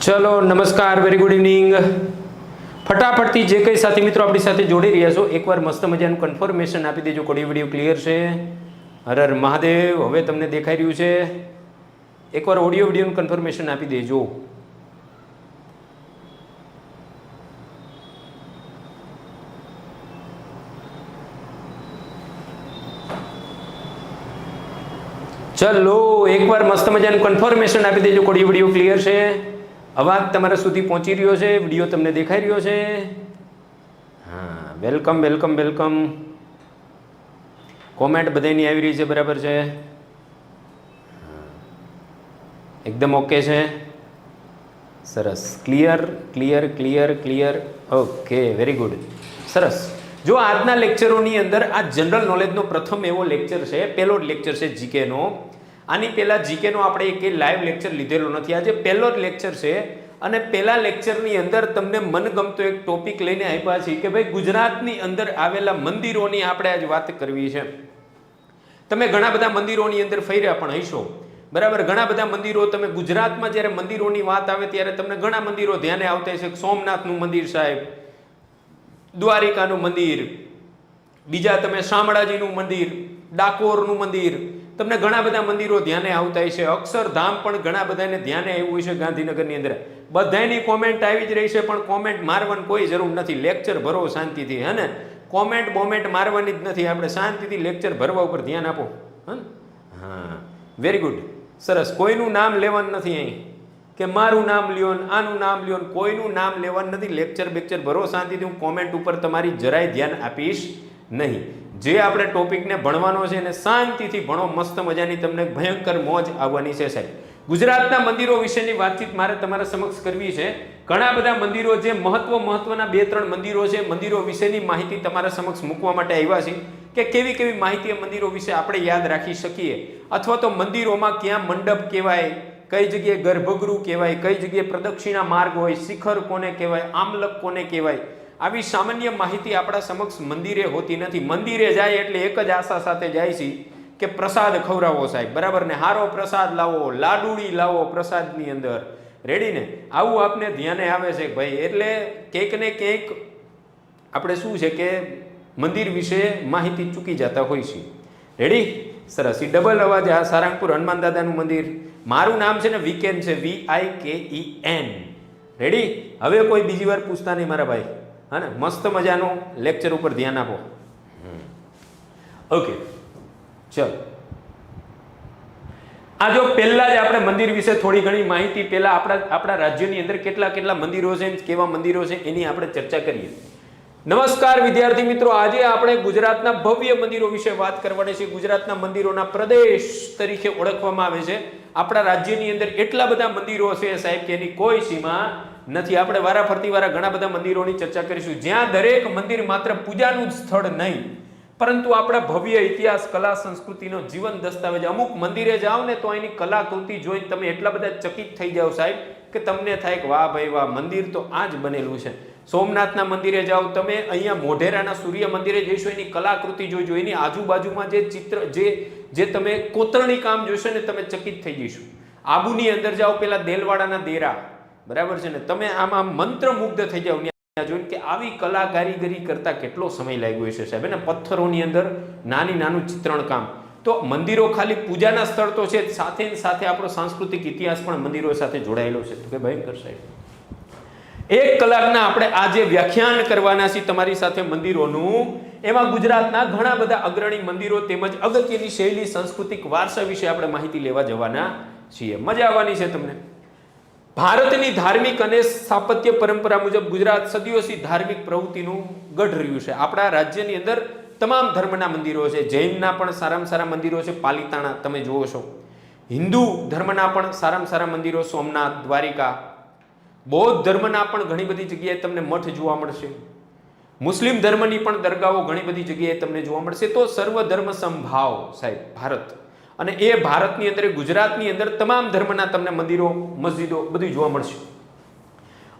ચલો નમસ્કાર, very good evening. ફટાફટથી જે કંઈ સાથી મિત્રો આપણી સાથે જોડી રહ્યા છો એકવાર મસ્ત મજાનું કન્ફર્મેશન આપી દેજો. કોડી વિડીયો ક્લિયર છે? હર હર મહાદેવ. હવે તમને દેખાઈ રહ્યું છે? એકવાર ઓડિયો વિડીયોનું કન્ફર્મેશન આપી દેજો. ચલો એકવાર મસ્ત મજાનું કન્ફર્મેશન આપી દેજો. કોડી વિડીયો ક્લિયર છે? અવાજ તમારા સુધી પહોંચી રહ્યો છે? વિડીયો તમને દેખાઈ રહ્યો છે? હા, વેલકમ વેલકમ વેલકમ. કોમેન્ટ બધાની આવી રહી છે, બરાબર છે? એકદમ ઓકે છે? સરસ. Clear clear clear clear. Okay, very good. સરસ. જો આજના લેક્ચરોની અંદર આ જનરલ નોલેજનો પ્રથમ એવો લેક્ચર છે, પહેલો જ લેક્ચર છે જીકેનો. આની પહેલાં જીકેનો આપણે એક લાઈવ લેક્ચર લીધેલો નથી. આજે પહેલો જ લેક્ચર છે અને પહેલા લેક્ચરની અંદર તમને મનગમતો એક ટોપિક લઈને આપ્યા છે કે ભાઈ ગુજરાતની અંદર આવેલા મંદિરોની આપણે આજે વાત કરવી છે. તમે ઘણા બધા મંદિરોની અંદર ફર્યા પણ હશો, બરાબર? ઘણા બધા મંદિરો, તમે ગુજરાતમાં જ્યારે મંદિરોની વાત આવે ત્યારે તમને ઘણા મંદિરો ધ્યાને આવતા છે. સોમનાથનું મંદિર સાહેબ, દ્વારિકાનું મંદિર, બીજા તમે શામળાજીનું મંદિર, ડાકોરનું મંદિર, તમને ઘણા બધા મંદિરો ધ્યાને આવતા છે. અક્ષરધામ પણ ઘણા બધાને ધ્યાને આવ્યું છે ગાંધીનગરની અંદર. બધાની કોમેન્ટ આવી જ રહી છે, પણ કોમેન્ટ મારવાની કોઈ જરૂર નથી. લેક્ચર ભરો શાંતિથી, હે ને? કોમેન્ટ બોમેન્ટ મારવાની જ નથી. આપણે શાંતિથી લેક્ચર ભરવા ઉપર ધ્યાન આપો. હા, વેરી ગુડ. સરસ. કોઈનું નામ લેવાનું નથી અહીં કે મારું નામ લ્યો ને આનું નામ લ્યો ને, કોઈનું નામ લેવાનું નથી. લેક્ચર બેક્ચર ભરો શાંતિથી. હું કોમેન્ટ ઉપર તમારી જરાય ધ્યાન આપીશ નહીં. જે આપણે ટોપિકને ભણવાનો છે એને શાંતિથી ભણો. મસ્ત મજાની તમને ભયંકર મોજ આવવાની છે સાહેબ. ગુજરાતના મંદિરો વિશેની વાતચીત મારે તમારા સમક્ષ કરવી છે. ઘણા બધા મંદિરો, જે મહત્વના 2-3 મંદિરો છે, મંદિરો વિશેની માહિતી તમારા સમક્ષ મૂકવા માટે આવ્યા છે કે કેવી કેવી માહિતી મંદિરો વિશે આપણે યાદ રાખી શકીએ, અથવા તો મંદિરોમાં ક્યાં મંડપ કહેવાય, કઈ જગ્યાએ ગર્ભગૃહ કહેવાય, કઈ જગ્યાએ પ્રદક્ષિણા માર્ગ હોય, શિખર કોને કહેવાય, આમલક કોને કહેવાય. આવી સામાન્ય માહિતી આપણા સમક્ષ મંદિરે હોતી નથી. મંદિરે જાય એટલે એક જ આશા સાથે જાય છે કે પ્રસાદ ખવડાવો સાહેબ, બરાબર ને? હારો પ્રસાદ લાવો, લાડુડી લાવો પ્રસાદની અંદર, રેડી ને? આવું આપને ધ્યાને આવે છે ભાઈ. એટલે કંઈક ને કંઈક આપણે શું છે કે મંદિર વિશે માહિતી ચૂકી જતા હોય છે. રેડી? સરસ. ડબલ અવાજ. આ સારંગપુર હનુમાન દાદાનું મંદિર. મારું નામ છે ને વીકેન છે, VIKEN. રેડી? હવે કોઈ બીજી વાર પૂછતા નહીં મારા ભાઈ, હા ને? મસ્ત મજાનું લેક્ચર ઉપર ધ્યાન આપો. ઓકે, ચલો. આ જો પહેલા જ આપણે મંદિર વિશે થોડી ઘણી માહિતી, પહેલા આપણા રાજ્યની અંદર કેટલા કેટલા મંદિરો છે, કેવા મંદિરો છે, એની આપણે ચર્ચા કરીએ. નમસ્કાર વિદ્યાર્થી મિત્રો. આજે આપણે ગુજરાતના ભવ્ય મંદિરો વિશે વાત કરવાની છે. ગુજરાતના મંદિરોના પ્રદેશ તરીકે ઓળખવામાં આવે છે. આપણા રાજ્યની અંદર એટલા બધા મંદિરો છે સાહેબ કે એની કોઈ સીમા નથી. આપણે વારાફરતી ઘણા બધા મંદિરોની ચર્ચા કરીશું, જ્યાં દરેક મંદિર માત્ર પૂજાનું જ સ્થળ નહીં, પરંતુ આપણા ભવ્ય ઇતિહાસ, કલા, સંસ્કૃતિનો જીવન દસ્તાવેજ. અમુક મંદિરે જાઓ ને તો એની કલાકૃતિ જોઈ તમે એટલા બધા ચકિત થઈ જાઓ સાહેબ કે તમને થાય કે વાહ ભાઈ વાહ, મંદિર તો આ જ બનેલું છે. સોમનાથના મંદિરે જાઓ તમે, અહીંયા મોઢેરાના સૂર્ય મંદિરે જઈશો, એની કલાકૃતિ જોઈજો, એની આજુબાજુમાં જે ચિત્ર, જે તમે કોતરણી કામ જોશો ને તમે ચકિત થઈ જઈશું. આબુની અંદર જાઓ, પેલા દેલવાડાના દેરા, બરાબર છે ને? તમે આમાં મંત્રમુગ્ધ થઈ જાઓ જોઈને કે આવી કલા કારીગરી કરતા કેટલો સમય લાગ્યો છે સાહેબ. ને પથ્થરોની અંદર નાનું ચિત્રણ કામ. તો મંદિરો ખાલી પૂજાના સ્થળ તો છે, સાથે સાથે આપણો સાંસ્કૃતિક ઇતિહાસ પણ મંદિરો સાથે જોડાયેલો છે. તો કે ભયંકર સાહેબ, 1 કલાકના આપણે આજે વ્યાખ્યાન કરવાના છીએ તમારી સાથે મંદિરોનું. એમાં ગુજરાતના ઘણા બધા અગ્રણી મંદિરો તેમજ અગત્યની શૈલી, સાંસ્કૃતિક વારસા વિશે આપણે માહિતી લેવા જવાના છીએ. મજા આવવાની છે તમને. ભારતની ધાર્મિક અને સ્થાપત્ય પરંપરા મુજબ ગુજરાત સદીઓથી ધાર્મિક પ્રવૃત્તિનું ગઢ રહ્યું છે. આપણા રાજ્યની અંદર તમામ ધર્મના મંદિરો છે. જૈનના પણ સારામાં સારા મંદિરો છે, પાલિતાણા તમે જુઓ છો. હિન્દુ ધર્મના પણ સારામાં સારા મંદિરો, સોમનાથ, દ્વારિકા. બૌદ્ધ ધર્મના પણ ઘણી બધી જગ્યાએ તમને મઠ જોવા મળશે. મુસ્લિમ ધર્મની પણ દરગાહો ઘણી બધી જગ્યાએ તમને જોવા મળશે. તો સર્વધર્મ સમભાવ સાહેબ ભારત, અને એ ભારતની અંદર, ગુજરાતની અંદર તમામ ધર્મના તમને મંદિરો, મસ્જિદો બધું જોવા મળશે.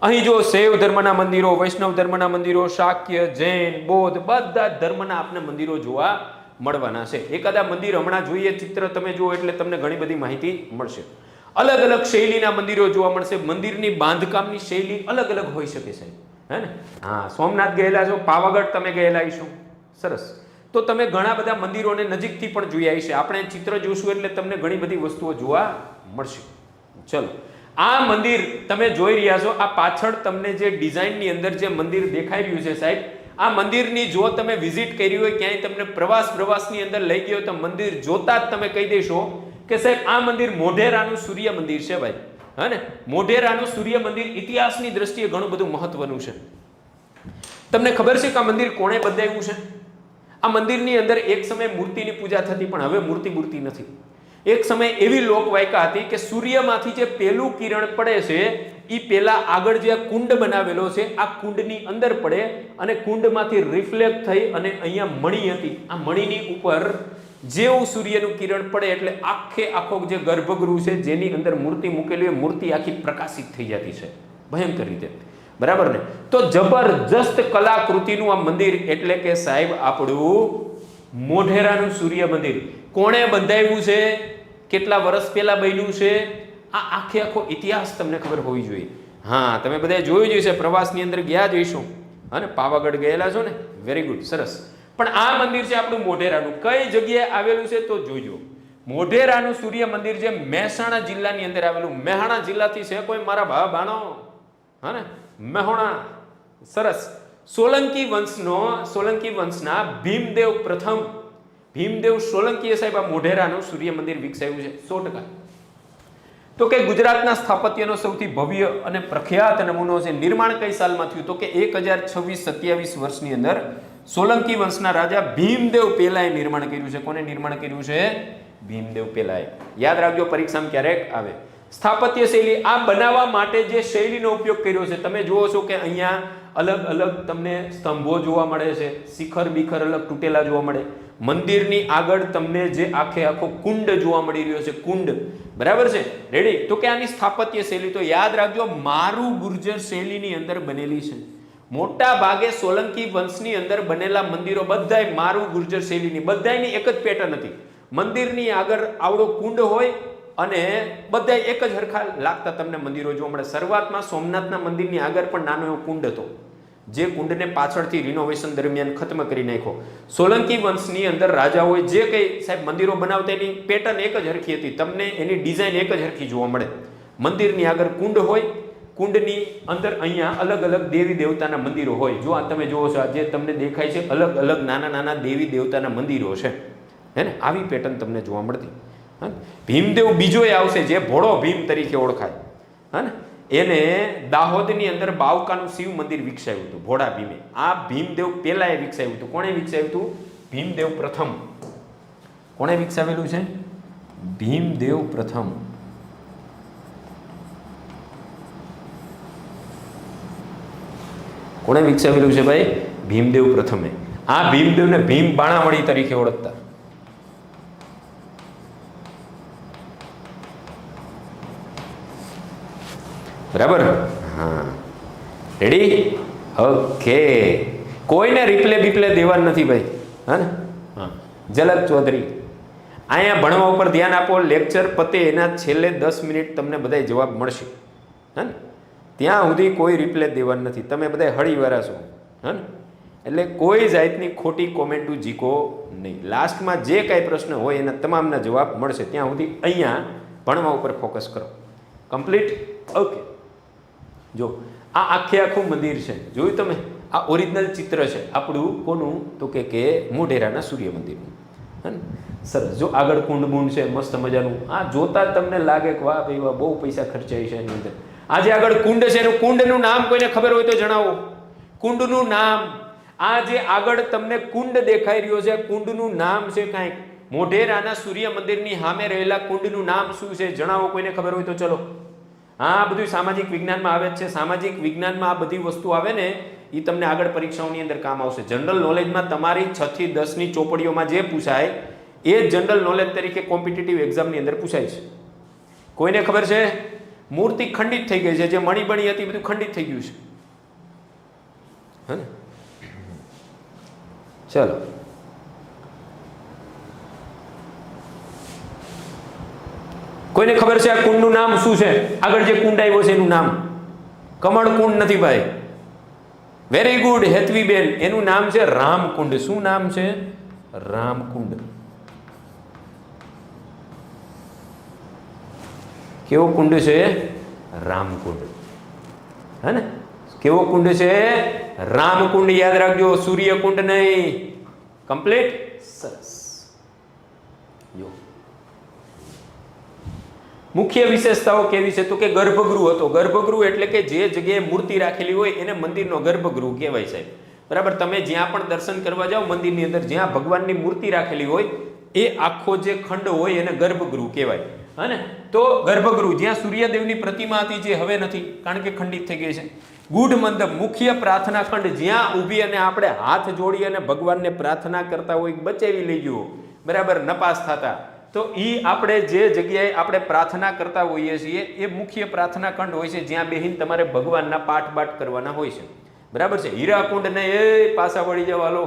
અહીં જો શૈવ ધર્મના મંદિરો, વૈષ્ણવ ધર્મના મંદિરો, શાક્ય, જૈન, બૌદ્ધ, બધા ધર્મના આપને મંદિરો જોવા મળવાના છે. એકાદા મંદિર હમણાં જોઈએ, ચિત્ર તમે જુઓ એટલે તમને ઘણી બધી માહિતી મળશે. અલગ અલગ શૈલીના મંદિરો જોવા મળશે. મંદિરની બાંધકામની શૈલી અલગ અલગ હોઈ શકે છે, હે ને? હા, સોમનાથ ગયેલા છો, પાવાગઢ તમે ગયેલા હશો, સરસ. તો તમે ઘણા બધા મંદિરોને નજીકથી પણ જોઈ આવી છે. આપણે ચિત્ર જોશું એટલે તમને ઘણી બધી વસ્તુઓ જોવા મળશે. ચલો, આ મંદિર તમે જોઈ રહ્યા છો, આ પાછળ તમને જે ડિઝાઇનની અંદર જે મંદિર દેખાઈ રહ્યું છે સાહેબ, આ મંદિરની જો તમે વિઝિટ કરી હોય, ક્યાંય તમને પ્રવાસની અંદર લઈ ગયો તો મંદિર જોતા જ તમે કહી દેશો કે સાહેબ આ મંદિર મોઢેરાનું સૂર્ય મંદિર છે ભાઈ, હા ને? મોઢેરાનું સૂર્ય મંદિર ઇતિહાસની દ્રષ્ટિએ ઘણું બધું મહત્વનું છે. તમને ખબર છે કે આ મંદિર કોણે બંધાવ્યું છે? આ મંદિરની અંદર એક સમયે મૂર્તિની પૂજા થતી, પણ હવે મૂર્તિ નથી. એક સમય એવી લોકવાયકા હતી કે સૂર્યમાંથી જે પહેલું કિરણ પડે છે એ પહેલા આગળ જે કુંડ બનાવેલો છે આ કુંડની અંદર પડે અને કુંડમાંથી રિફ્લેક્ટ થઈ અને અહીંયા મણી હતી, આ મણીની ઉપર જેવું સૂર્યનું કિરણ પડે એટલે આખો જે ગર્ભગૃહ છે જેની અંદર મૂર્તિ મૂકેલી હોય, મૂર્તિ આખી પ્રકાશિત થઈ જતી છે ભયંકર રીતે, બરાબર ને? તો જબરજસ્ત કલાકૃતિનું આ મંદિર એટલે કે સાહેબ આપણું મોઢેરાનું સૂર્ય મંદિર. કોણે બંધાવ્યું છે? કેટલા વર્ષ પહેલા બન્યું છે? આ આખો ઇતિહાસ તમને ખબર હોવી જોઈએ. હા, તમે બધા જોયું જ હશે, પ્રવાસની અંદર ગયા જઈશું, અને પાવાગઢ ગયેલા છો ને? વેરી ગુડ, સરસ. પણ આ મંદિર છે આપણું મોઢેરાનું. કઈ જગ્યાએ આવેલું છે તો જોજો. મોઢેરાનું સૂર્ય મંદિર જે મહેસાણા જિલ્લાની અંદર આવેલું. મહેસાણા જિલ્લાથી છે કોઈ મારા ભાઈ બાણો? હા ને? મહેસાણા, સરસ. સોલંકી વંશના ભીમદેવ પ્રથમ, ભીમદેવ સોલંકીએ સાહેબ આ મોઢેરાનું સૂર્ય મંદિર વિકસાવ્યું છે 100%. તો કે ગુજરાતના સ્થાપત્યનો સૌથી ભવ્ય અને પ્રખ્યાત નમૂનો છે. નિર્માણ કઈ સાલમાં થયું? તો કે 1026-27 વર્ષની અંદર સોલંકી વંશના રાજા ભીમદેવ પહેલાએ નિર્માણ કર્યું છે. કોને નિર્માણ કર્યું છે? ભીમદેવ પહેલાએ. યાદ રાખજો, પરીક્ષામાં ક્યારેક આવે. સ્થાપત્ય શૈલી, આ બનાવવા માટે જે શૈલીનો ઉપયોગ કર્યો છે તમે જુઓ છો કે અહીંયા અલગ અલગ તમને સ્તંભો જોવા મળે છે, શિખર બીખર અલગ તૂટેલા જોવા મળે. મંદિરની આગળ તમને જે આખો કુંડ જોવા મળી રહ્યો છે, કુંડ, બરાબર છે? રેડી? તો કે આની સ્થાપત્ય શૈલી તો યાદ રાખજો મારું ગુર્જર શૈલીની અંદર બનેલી છે. મોટા ભાગે સોલંકી વંશની અંદર બનેલા મંદિરો બધાય મારું ગુર્જર શૈલીની, બધાયની એક જ પેટર્ન હતી. મંદિરની આગળ આવડો કુંડ હોય અને બધા એક જ હરખા લાગતા તમને મંદિરો જોવા મળે. શરૂઆતમાં સોમનાથના મંદિરની આગળ પણ નાનો એવો કુંડ હતો, જે કુંડને પાછળથી રિનોવેશન દરમિયાન ખત્મ કરી નાખ્યો. સોલંકી વંશની અંદર રાજાઓએ જે કંઈ સાહેબ મંદિરો બનાવતા એની પેટર્ન એક જ હરખી હતી, તમને એની ડિઝાઇન એક જ હરખી જોવા મળે. મંદિરની આગળ કુંડ હોય, કુંડની અંદર અહીંયા અલગ અલગ દેવી દેવતાના મંદિરો હોય. જો આ તમે જુઓ છો, આ જે તમને દેખાય છે અલગ અલગ નાના દેવી દેવતાના મંદિરો છે, હે ને? આવી પેટર્ન તમને જોવા મળતી. ભીમદેવ બીજોય આવશે જે ભોળો ભીમ તરીકે ઓળખાય, હા ને? એને દાહોદની અંદર બાવકાનું શિવ મંદિર વિકસાવ્યું હતું ભોળા ભીમે. આ ભીમદેવ પહેલાએ વિકસાવ્યું હતું. કોણે વિકસાવ્યું હતું? ભીમદેવ પ્રથમ. કોણે વિકસાવેલું છે? ભીમદેવ પ્રથમ. કોણે વિકસાવેલું છે ભાઈ? ભીમદેવ પ્રથમે. આ ભીમદેવને ભીમ બાણાવળી તરીકે ઓળખતા. બરાબર? હા, રેડી? ઓકે. કોઈને રિપ્લે દેવા નથી ભાઈ, હા ને? હા, ઝલક ચૌધરી. અહીંયા ભણવા ઉપર ધ્યાન આપો. લેક્ચર પતે એના છેલ્લે 10 મિનિટ તમને બધાય જવાબ મળશે, હા ને? ત્યાં સુધી કોઈ રિપ્લે દેવા નથી. તમે બધા હળીવાળા છો, હા ને? એટલે કોઈ જાતની ખોટી કોમેન્ટો જીકો નહીં. લાસ્ટમાં જે કાંઈ પ્રશ્ન હોય એના તમામના જવાબ મળશે. ત્યાં સુધી અહીંયા ભણવા ઉપર ફોકસ કરો. કમ્પ્લીટ? ઓકે. જો આ આખું મંદિર છે, જોયું તમે? આ ઓરિજિનલ ચિત્ર છે આપણું. કોનું? તો કે મોઢેરાના સૂર્ય મંદિરનું, હા ને? સરસ. જો આગળ કુંડ બુંડ છે મસ્ત મજાનું. આ જોતા જ તમને લાગે કે વાહ ભાઈ વાહ, બહુ પૈસા ખર્ચાય છે એની અંદર. આ જે આગળ કુંડ છે એનું કુંડનું નામ કોઈને ખબર હોય તો જણાવો. કુંડનું નામ, આ જે આગળ તમને કુંડ દેખાઈ રહ્યો છે, કુંડનું નામ છે કાંઈક. મોઢેરાના સૂર્ય મંદિરની સામે રહેલા કુંડનું નામ શું છે જણાવો, કોઈને ખબર હોય તો ચલો. હા, બધું સામાજિક વિજ્ઞાનમાં આવે જ છે. સામાજિક વિજ્ઞાનમાં આ બધી વસ્તુ આવે ને એ તમને આગળ પરીક્ષાઓની અંદર કામ આવશે. જનરલ નોલેજમાં તમારી 6 થી 10ની ચોપડીઓમાં જે પૂછાય એ જનરલ નોલેજ તરીકે કોમ્પિટિટિવ એક્ઝામની અંદર પૂછાય છે. કોઈને ખબર છે? મૂર્તિ ખંડિત થઈ ગઈ છે, જે મણીબણી હતી બધું ખંડિત થઈ ગયું છે, હે ને? ચલો, કોઈને ખબર છે આ કુંડનું નામ શું છે? આગળ જે કુંડ આવ્યો છે એનું નામ કમળ કુંડ નથી ભાઈ. વેરી ગુડ હેતવીબેન, એનું નામ છે રામકુંડ. શું નામ છે? રામકુંડ. કેવો કુંડ છે? રામકુંડ. હે ને? કેવો કુંડ છે? રામકુંડ. યાદ રાખજો, સૂર્યકુંડ નહીં. કમ્પ્લીટ. સરસ. જો મુખ્ય વિશેષતાઓ કેવી છે? તો કે ગર્ભગૃહ હતો. ગર્ભગૃહ એટલે કે જે જગ્યાએ મૂર્તિ રાખેલી હોય એને મંદિરનો ગર્ભગૃહ કહેવાય છે. બરાબર. તમે જ્યાં પણ દર્શન કરવા જાઓ મંદિરની અંદર, જ્યાં ભગવાનની મૂર્તિ રાખેલી હોય એ આખો જે ખંડ હોય એને ગર્ભગૃહ કહેવાય. હે ને? તો ગર્ભગૃહ, જ્યાં સૂર્યદેવની પ્રતિમા હતી જે હવે નથી કારણ કે ખંડિત થઈ ગઈ છે. ગૂઢ મંડપ, મુખ્ય પ્રાર્થના ખંડ, જ્યાં ઊભી અને આપણે હાથ જોડી અને ભગવાનને પ્રાર્થના કરતા હોય, બચાવી લઈ ગયો. બરાબર. નપાસ થતા, તો એ આપણે જે જગ્યાએ આપણે પ્રાર્થના કરતા હોઈએ છીએ એ મુખ્ય પ્રાર્થના ખંડ હોય છે, જ્યાં બેહીને તમારે ભગવાનના પાઠ કરવાના હોય છે. બરાબર છે. હીરાકુંડ ને એ પાછા વળી જવા લો,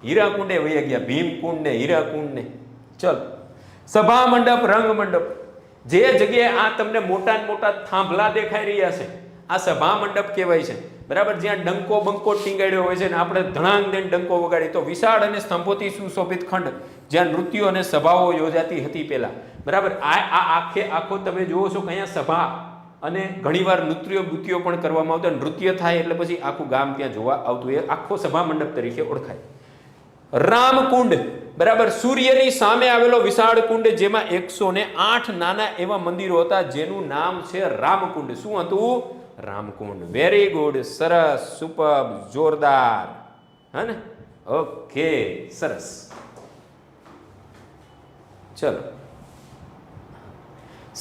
હીરાકુંડે વહી ગયા, ભીમકુંડ ને હીરાકુંડ ને. ચલ, સભા મંડપ, રંગ મંડપ, જે જગ્યાએ આ તમને મોટા મોટા થાંભલા દેખાઈ રહ્યા છે આ સભા મંડપ કહેવાય છે. બરાબર. જ્યાં ડંકો બંકો ટીંગાડ્યો હોય છે ને આપણે ધણાંગ દઈને ડંકો વગાડી. તો વિશાળ અને સ્તંભોથી સુશોભિત ખંડ, જ્યાં નૃત્યો અને સભાઓ યોજાતી હતી પહેલા. બરાબર. આ આખો તમે જુઓ છો કે અહીંયા સભા અને ઘણીવાર નૃત્યો બુત્યો પણ કરવામાં આવતા. નૃત્ય થાય એટલે પછી આખું ગામ ત્યાં જોવા આવતું. એ આખો સભા મંડપ તરીકે ઓળખાય. રામકુંડ. બરાબર. સૂર્યની સામે આવેલો વિશાળ કુંડ, જેમાં 108 નાના એવા મંદિરો હતા, જેનું નામ છે રામકુંડ. શું હતું? રામકુંડ. Very good. સરસ. સુપર. જોરદાર. હે ને? ઓકે. સરસ. ચલો,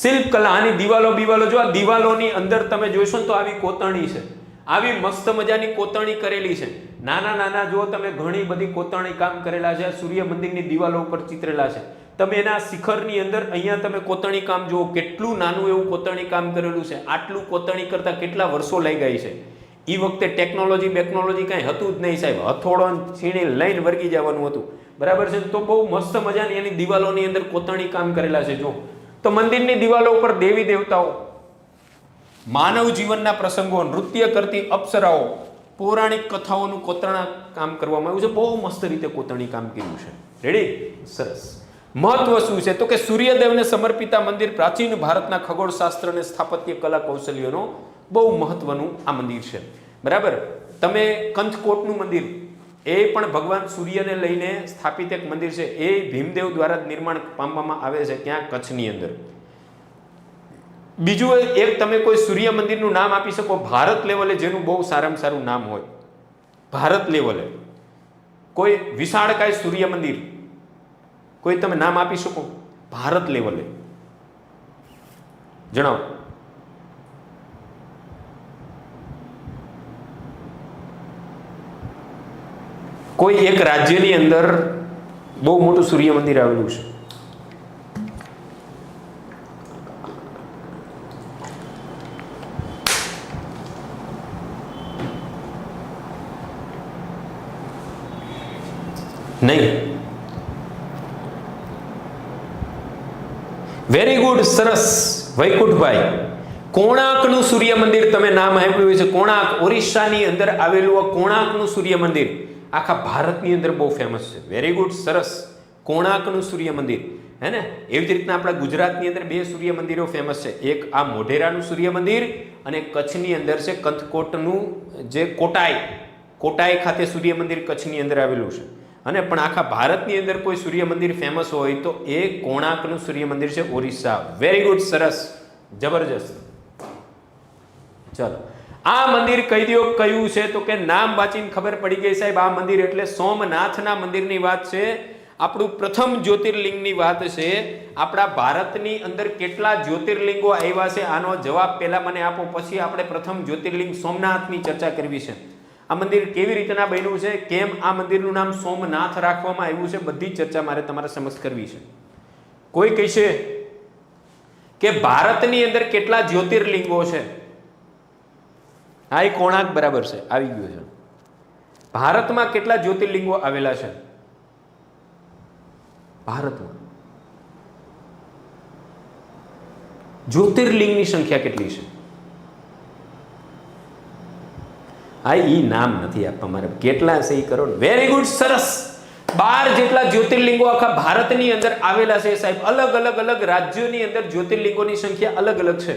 શિલ્પકલા. આની દિવાલો જો, આ દિવાલોની અંદર તમે જોશો ને તો આવી કોતરણી છે, આવી મસ્ત મજાની કોતરણી કરેલી છે. નાના નાના જો તમે ઘણી બધી કોતરણી કામ કરેલા છે. સૂર્ય મંદિરની દિવાલો ઉપર ચિતરેલા છે. તમે એના શિખરની અંદર અહીંયા તમે કોતરણી કામ જુઓ, કેટલું નાનું એવું કોતરણી કામ કરેલું છે. આટલું કોતરણી કરતા કેટલા વર્ષો લઈ ગઈ છે. એ વખતે ટેકનોલોજી કાંઈ હતું જ નહીં સાહેબ. હથોડો છીણી લઈને વર્ગી જવાનું હતું. બરાબર છે. તો બહુ મસ્ત મજાની એની દિવાલોની અંદર કોતરણી કામ કરેલા છે. જો તો મંદિરની દિવાલો ઉપર દેવી દેવતાઓ, માનવ જીવનના પ્રસંગો, નૃત્ય કરતી અપ્સરાઓ, પૌરાણિક કથાઓનું કોતરણા કામ કરવામાં આવ્યું છે. બહુ મસ્ત રીતે કોતરણી કામ કર્યું છે. રેડી? સરસ. મહત્વ શું છે? તો કે સૂર્યદેવને સમર્પિત આ મંદિર પ્રાચીન ભારતના ખગોળશાસ્ત્ર અને સ્થાપત્ય કલા કૌશલ્યોનો બહુ મહત્વનું આ મંદિર છે. બરાબર. તમે કંથકોટનું મંદિર, એ પણ ભગવાન સૂર્યને લઈને સ્થાપિત એક મંદિર છે. એ ભીમદેવ દ્વારા નિર્માણ પામવામાં આવે છે ક્યાં? કચ્છની અંદર. બીજું એક તમે કોઈ સૂર્ય મંદિરનું નામ આપી શકો ભારત લેવલે, જેનું બહુ સારામાં સારું નામ હોય ભારત લેવલે? કોઈ વિશાળકાય સૂર્ય મંદિર કોઈ તમે નામ આપી શકો ભારત લેવલે? જણાવો. કોઈ એક રાજ્યની અંદર બહુ મોટું સૂર્ય મંદિર આવેલું છે. નહીં? Very good. સરસ વૈકુંઠભાઈ. કોણાર્કનું સૂર્ય મંદિર તમે નામ આપ્યું છે. કોણાર્ક, ઓરિસ્સાની અંદર આવેલું આ કોણાર્કનું સૂર્ય મંદિર આખા ભારતની અંદર બહુ ફેમસ છે. Very good. સરસ. કોણાર્કનું સૂર્ય મંદિર. હે ને? એવી જ રીતના આપણા ગુજરાતની અંદર 2 સૂર્ય મંદિરો ફેમસ છે. એક આ મોઢેરાનું સૂર્ય મંદિર અને કચ્છની અંદર છે કંથકોટનું, જે કોટાઈ ખાતે સૂર્ય મંદિર કચ્છની અંદર આવેલું છે. અને પણ આખા ભારતની અંદર કોઈ સૂર્ય મંદિર ફેમસ હોય તો એ કોણાર્કનું સૂર્ય મંદિર છે, ઓરિસ્સા. Very good. સરસ. જબરજસ્ત. ચલો, આ મંદિર કયું છે? તો કે નામ વાંચીને ખબર પડી ગઈ સાહેબ. આ મંદિર એટલે સોમનાથના મંદિરની વાત છે. આપણું પ્રથમ જ્યોતિર્લિંગની વાત છે. આપણા ભારતની અંદર કેટલા જ્યોતિર્લિંગો આવ્યા છે આનો જવાબ પહેલા મને આપો, પછી આપણે પ્રથમ જ્યોતિર્લિંગ સોમનાથની ચર્ચા કરવી છે. આ મંદિર કેવી રીતના બન્યું છે, કેમ આ મંદિરનું નામ સોમનાથ રાખવામાં આવ્યું છે, બધી ચર્ચા મારે તમારા સમક્ષ કરવી છે. કોઈ કહેશે કે ભારતની અંદર કેટલા જ્યોતિર્લિંગો છે? હા, એ કોણાર્ક બરાબર છે, આવી ગયું છે. ભારતમાં કેટલા જ્યોતિર્લિંગો આવેલા છે? ભારતમાં જ્યોતિર્લિંગની સંખ્યા કેટલી છે? આ ઈ નામ નથી આપવા મારે, કેટલા છે એ કરો. વેરી ગુડ, સરસ. 12 જેટલા જ્યોતિર્લિંગો આખા ભારતની અંદર આવેલા છે સાહેબ. અલગ અલગ અલગ રાજ્યોની અંદર જ્યોતિર્લિંગોની સંખ્યા અલગ અલગ છે.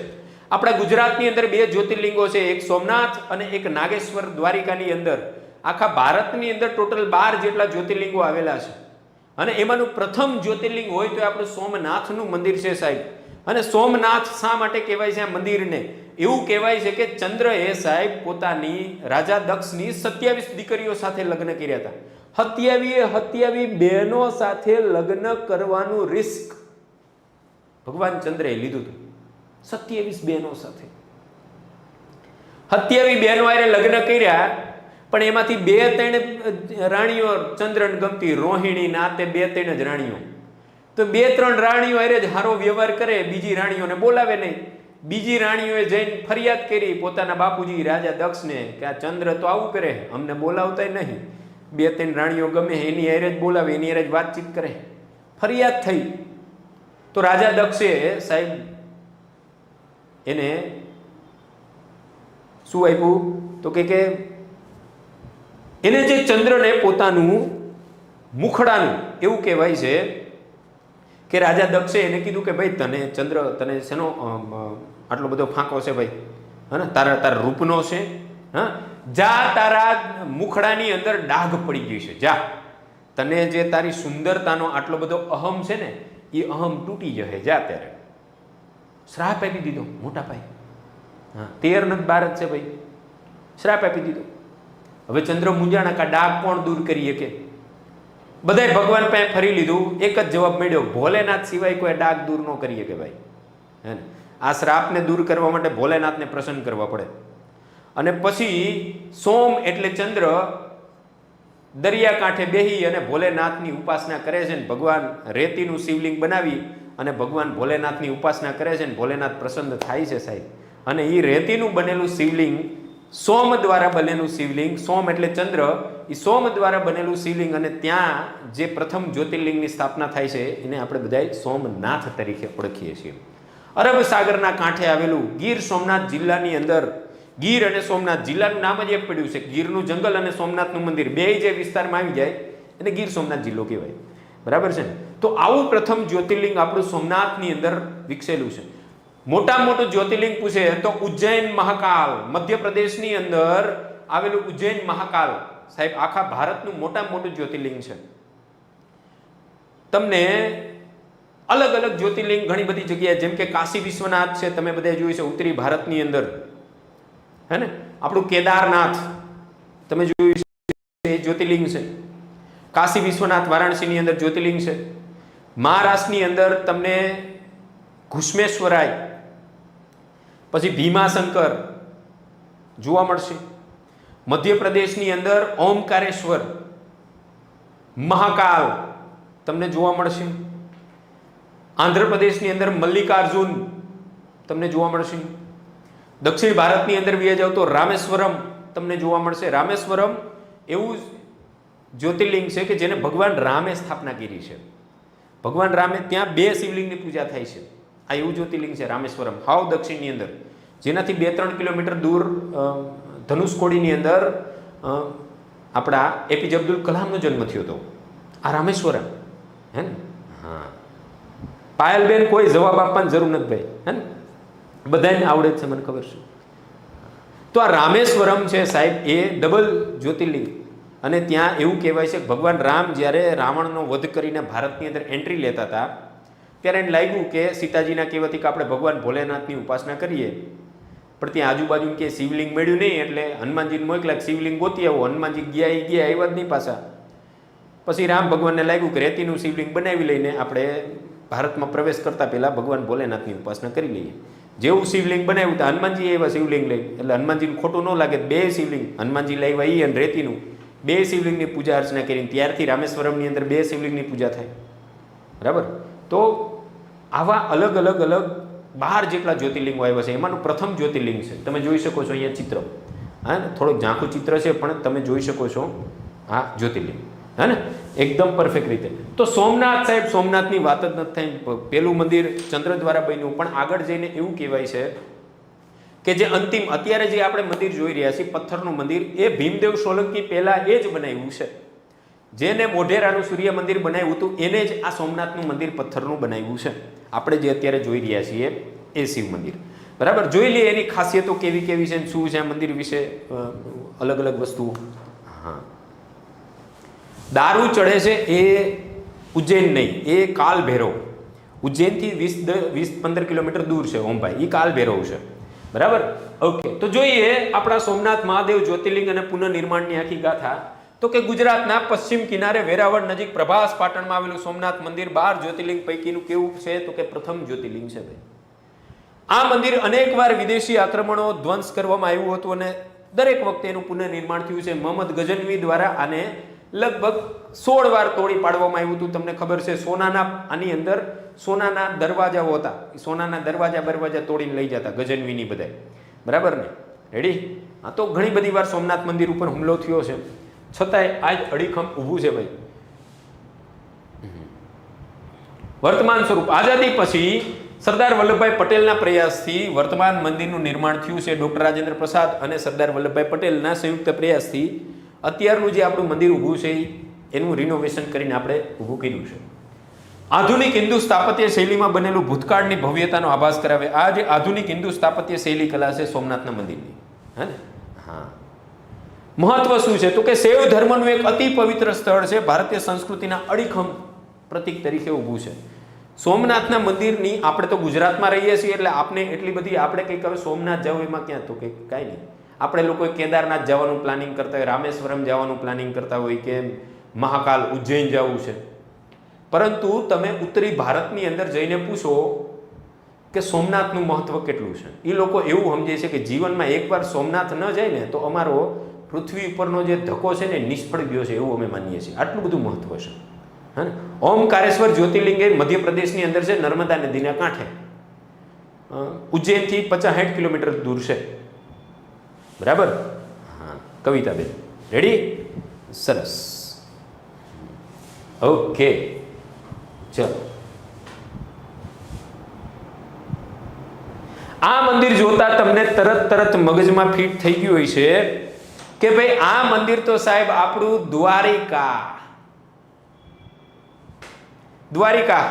આપણા ગુજરાતની અંદર 2 જ્યોતિર્લિંગો છે, એક સોમનાથ અને એક નાગેશ્વર દ્વારિકાની અંદર. આખા ભારતની અંદર ટોટલ 12 જેટલા જ્યોતિર્લિંગો આવેલા છે. અને એમાંનું પ્રથમ જ્યોતિર્લિંગ હોય તો આપણું સોમનાથનું મંદિર છે સાહેબ. અને સોમનાથ શા માટે કહેવાય છે આ મંદિરને? એવું કહેવાય છે કે ચંદ્ર એ સાહેબ પોતાની રાજા દક્ષની 27 દીકરીઓ સાથે લગ્ન કર્યા હતા. 27 બહેનો સાથે લગ્ન કરવાનું રિસ્ક ભગવાન ચંદ્રએ લીધું હતું. 27 બહેનો સાથે 27 બહેનો હારે લગ્ન કર્યા, પણ એમાંથી 2-3 રાણીઓ ચંદ્રને ગમતી, રોહિણી નાતે 2-3 જ રાણીઓ. તો 2-3 રાણીઓ હારે જ સારો વ્યવહાર કરે, બીજી રાણીઓને બોલાવે નહીં. બીજી રાણીઓએ જઈને ફરિયાદ કરી પોતાના બાપુજી રાજા દક્ષને કે આ ચંદ્ર તો આવું કરે, અમને બોલાવતા નહીં. 2-3 રાણીઓ ગમે એની હારે જ બોલાવે, એની હારે જ વાતચીત કરે. ફરિયાદ થઈ તો રાજા દક્ષે સાહેબ એને શું આપ્યું? તો કે એને જે ચંદ્રને પોતાનું મુખડાનું એવું કહેવાય છે કે રાજા દક્ષે એને કીધું કે ભાઈ તને ચંદ્ર, તને શેનો આટલો બધો ફાંકો છે ભાઈ? હા, તારા રૂપનો છે. હા, જા, તારા મુખડાની અંદર ડાઘ પડી ગઈ છે. જા, તને જે તારી સુંદરતાનો આટલો બધો અહમ છે ને, એ અહમ તૂટી જશે. જા. ત્યારે શ્રાપ આપી દીધો મોટા ભાઈ. હા, 13 નથી 12 છે ભાઈ. શ્રાપ આપી દીધો. હવે ચંદ્ર મુંજાણા કા ડાઘ કોણ દૂર કરી શકે? બધાય ભગવાન પાસે ફરી લીધું, એક જ જવાબ મળ્યો, ભોલેનાથ સિવાય કોઈ ડાઘ દૂર ન કરી શકે ભાઈ. હે ને? આ શ્રાપને દૂર કરવા માટે ભોલેનાથને પ્રસન્ન કરવા પડે. અને પછી સોમ એટલે ચંદ્ર દરિયાકાંઠે બેહી અને ભોલેનાથની ઉપાસના કરે છે ને ભગવાન રેતીનું શિવલિંગ બનાવી અને ભગવાન ભોલેનાથની ઉપાસના કરે છે ને ભોલેનાથ પ્રસન્ન થાય છે સાહેબ. અને એ રેતીનું બનેલું શિવલિંગ, સોમ દ્વારા બનેલું શિવલિંગ, સોમ એટલે ચંદ્ર, એ સોમ દ્વારા બનેલું શિવલિંગ, અને ત્યાં જે પ્રથમ જ્યોતિર્લિંગની સ્થાપના થાય છે એને આપણે બધાય સોમનાથ તરીકે ઓળખીએ છીએ. અરબ સાગરના કાંઠે આવેલું ગીર સોમનાથ જિલ્લાની અંદર, ગીર અને સોમનાથ જિલ્લાનું નામ જ એક પડ્યું છે. ગીરનું જંગલ અને સોમનાથનું મંદિર બે જે વિસ્તારમાં આવી જાય એને ગીર સોમનાથ જિલ્લો કહેવાય. બરાબર છે ને? તો આવું પ્રથમ જ્યોતિર્લિંગ આપણું સોમનાથની અંદર વિકસેલું છે. મોટામાં મોટું જ્યોતિર્લિંગ પૂછે તો ઉજ્જૈન મહાકાલ, મધ્યપ્રદેશની અંદર આવેલું ઉજ્જૈન મહાકાલ સાહેબ આખા ભારતનું મોટામાં મોટું જ્યોતિર્લિંગ છે. તમને અલગ અલગ જ્યોતિર્લિંગ ઘણી બધી જગ્યાએ, જેમ કે કાશી વિશ્વનાથ છે, તમે બધા જોયું છે ઉત્તરી ભારતની અંદર, હે ને? આપણું કેદારનાથ તમે જોયું છે, એ જ્યોતિર્લિંગ છે. કાશી વિશ્વનાથ વારાણસીની અંદર જ્યોતિર્લિંગ છે. મહારાષ્ટ્રની અંદર તમને ઘુષ્મેશ્વરાય, પછી ભીમાશંકર જોવા મળશે. મધ્યપ્રદેશની અંદર ઓમકારેશ્વર, મહાકાલ તમને જોવા મળશે. આંધ્રપ્રદેશની અંદર મલ્લિકાર્જુન તમને જોવા મળશે. દક્ષિણ ભારતની અંદર બી જાવ તો રામેશ્વરમ તમને જોવા મળશે. રામેશ્વરમ એવું જ્યોતિર્લિંગ છે કે જેને ભગવાન રામે સ્થાપના કરી છે. ભગવાન રામે ત્યાં 2 શિવલિંગની પૂજા થાય છે. આ એવું જ્યોતિર્લિંગ છે રામેશ્વરમ, હાવ દક્ષિણની અંદર, જેનાથી 2-3 કિલોમીટર દૂર ધનુષકોડીની અંદર આપણા એપીજે અબ્દુલ કલામનો જન્મ થયો હતો. આ રામેશ્વરમ, હે ને? હા, પાયલબેન કોઈ જવાબ આપવાની જરૂર નથી ભાઈ, હે ને? બધાને આવડે જ છે, મને ખબર છે. તો આ રામેશ્વરમ છે સાહેબ, એ ડબલ જ્યોતિર્લિંગ. અને ત્યાં એવું કહેવાય છે કે ભગવાન રામ જ્યારે રાવણનો વધ કરીને ભારતની અંદર એન્ટ્રી લેતા હતા ત્યારે એને લાગ્યું કે સીતાજીના કહેવાથી કે આપણે ભગવાન ભોલેનાથની ઉપાસના કરીએ, પણ ત્યાં આજુબાજુ કે શિવલિંગ મળ્યું નહીં, એટલે હનુમાનજીને મોકલ્યા શિવલિંગ ગોતી આવો. હનુમાનજી ગયા આવ્યા જ નહીં પાછા. પછી રામ ભગવાનને લાગ્યું કે રેતીનું શિવલિંગ બનાવી લઈને આપણે ભારતમાં પ્રવેશ કરતા પહેલાં ભગવાન ભોલેનાથની ઉપાસના કરી લઈએ. જેવું શિવલિંગ બનાવ્યું તો હનુમાનજી એવા શિવલિંગ લઈ, એટલે હનુમાનજીને ખોટું ન લાગે, 2 શિવલિંગ હનુમાનજી લાવ્યા એ અને રેતીનું 2 શિવલિંગની પૂજા અર્ચના કરીને ત્યારથી રામેશ્વરમની અંદર 2 શિવલિંગની પૂજા થાય. બરાબર? તો આવા અલગ અલગ 12 જેટલા જ્યોતિર્લિંગો આવ્યા છે. એમાંનું પ્રથમ જ્યોતિર્લિંગ છે, તમે જોઈ શકો છો અહીંયા ચિત્ર. હા, થોડુંક ઝાંખું ચિત્ર છે પણ તમે જોઈ શકો છો આ જ્યોતિર્લિંગ, હે ને? એકદમ પરફેક્ટ રીતે. તો સોમનાથ સાહેબ, સોમનાથની વાત જ નથી થઈ. પેલું મંદિર ચંદ્ર દ્વારા બન્યું, પણ આગળ જઈને એવું કહેવાય છે કે જે અંતિમ અત્યારે જે આપણે મંદિર જોઈ રહ્યા છીએ પથ્થરનું મંદિર, એ ભીમદેવ સોલંકી પહેલા એ જ બનાવ્યું છે. જેને મોઢેરાનું સૂર્ય મંદિર બનાવ્યું હતું એને જ આ સોમનાથનું મંદિર પથ્થરનું બનાવ્યું છે. આપણે જે અત્યારે જોઈ રહ્યા છીએ એ શિવ મંદિર. બરાબર, જોઈ લઈએ એની ખાસિયતો કેવી કેવી છે, શું છે આ મંદિર વિશે અલગ અલગ વસ્તુઓ. હા, દારૂ ચડે છે એ ઉજ્જૈન નહીં, એ કાલ ભૈરવ. ઉજ્જૈનથી 20-15 કિલોમીટર દૂર છે ઓમભાઈ, એ કાલ ભૈરવ છે. બરાબર, ઓકે. તો જોઈએ આપણા સોમનાથ મહાદેવ જ્યોતિર્લિંગ અને પુનઃનિર્માણની આખી ગાથા. તો કે ગુજરાતના પશ્ચિમ કિનારે વેરાવળ નજીક પ્રભાસ પાટણમાં આવેલું સોમનાથ મંદિર 12 જ્યોતિર્લિંગ પૈકીનું કેવું છે? તો કે પ્રથમ જ્યોતિર્લિંગ છે ભાઈ. આ મંદિર અનેકવાર વિદેશી આક્રમણો ધ્વંસ કરવામાં આવ્યું હતું અને દરેક વખતે એનું પુનઃનિર્માણ થયું છે. મોહમ્મદ ગઝનવી દ્વારા આને લગભગ 16 વાર તોડી પાડવામાં આવ્યું હતું. તમને ખબર છે, સોનાના આની અંદર સોનાના દરવાજાઓ હતા, સોનાના દરવાજા તોડીને લઈ જતા ગઝનવીની બધા. બરાબર ને? રેડી? હા, તો ઘણી બધી વાર સોમનાથ મંદિર ઉપર હુમલો થયો છે, છતાંય આજ અડીખમ ઊભું છે ભાઈ. વર્તમાન સ્વરૂપ આઝાદી પછી સરદાર વલ્લભભાઈ પટેલના પ્રયાસથી વર્તમાન મંદિરનું નિર્માણ થયું છે. ડોક્ટર રાજેન્દ્ર પ્રસાદ અને સરદાર વલ્લભભાઈ પટેલના સંયુક્ત પ્રયાસથી અત્યારનું જે આપણું મંદિર ઊભું છે એનું રિનોવેશન કરીને આપણે ઊભું કર્યું છે. આધુનિક હિન્દુ સ્થાપત્ય શૈલીમાં બનેલું ભૂતકાળની ભવ્યતાનો આભાસ કરાવે. આ જે આધુનિક હિન્દુ સ્થાપત્ય શૈલી કલા છે સોમનાથના મંદિરની, હે ને? હા. મહત્વ શું છે? તો કે શૈવ ધર્મનું એક અતિ પવિત્ર સ્થળ છે, ભારતીય સંસ્કૃતિના અડીખમ પ્રતીક તરીકે ઊભું છે. સોમનાથના મંદિરની આપણે તો ગુજરાતમાં રહીએ છીએ એટલે આપણે એટલી બધી આપણે કંઈક હવે સોમનાથ જવું એમાં ક્યાં, તો કંઈક કાંઈ નહીં. આપણે લોકો કેદારનાથ જવાનું પ્લાનિંગ કરતા હોય, રામેશ્વરમ જવાનું પ્લાનિંગ કરતા હોય કે મહાકાલ ઉજ્જૈન જવું છે. પરંતુ તમે ઉત્તરી ભારતની અંદર જઈને પૂછો કે સોમનાથનું મહત્વ કેટલું છે, એ લોકો એવું સમજે છે કે જીવનમાં એકવાર સોમનાથ ન જાય ને તો અમારો પૃથ્વી ઉપરનો જે ધક્કો છે ને નિષ્ફળ ગયો છે એવું અમે માનીએ છીએ. આટલું બધું મહત્વ છે. હા ને? ઓમકારેશ્વર જ્યોતિર્લિંગ એ મધ્યપ્રદેશની અંદર છે, નર્મદા નદીના કાંઠે. ઉજ્જૈનથી 50-60 કિલોમીટર દૂર છે. બરાબર? હા, કવિતાબેન રેડી? સરસ, ઓકે. ચલો, આ મંદિર જોતા તમને તરત મગજમાં ફિટ થઈ ગયું હોય છે કે ભાઈ આ મંદિર તો સાહેબ આપણું દ્વારિકા